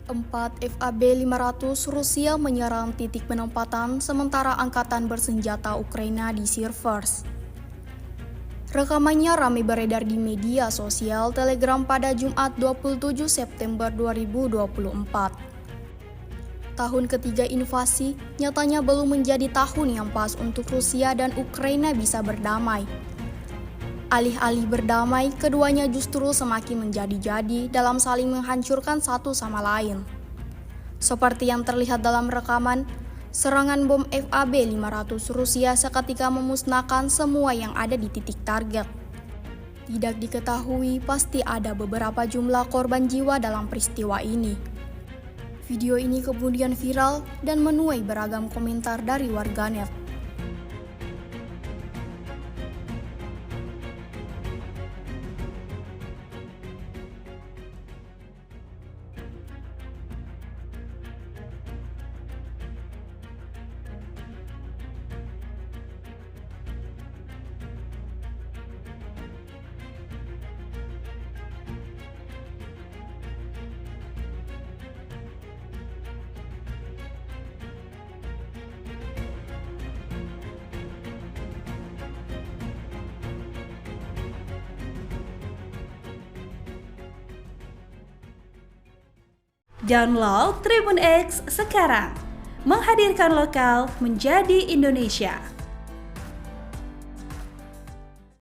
4 FAB-500 Rusia menyerang titik penempatan sementara angkatan bersenjata Ukraina di Sirvers. Rekamannya ramai beredar di media sosial Telegram pada Jumat 27 September 2024. Tahun ketiga invasi nyatanya belum menjadi tahun yang pas untuk Rusia dan Ukraina bisa berdamai. Alih-alih berdamai, keduanya justru semakin menjadi-jadi dalam saling menghancurkan satu sama lain. Seperti yang terlihat dalam rekaman, serangan bom FAB-500 Rusia seketika memusnahkan semua yang ada di titik target. Tidak diketahui pasti ada beberapa jumlah korban jiwa dalam peristiwa ini. Video ini kemudian viral dan menuai beragam komentar dari warganet. Download Tribun X sekarang, menghadirkan lokal menjadi Indonesia.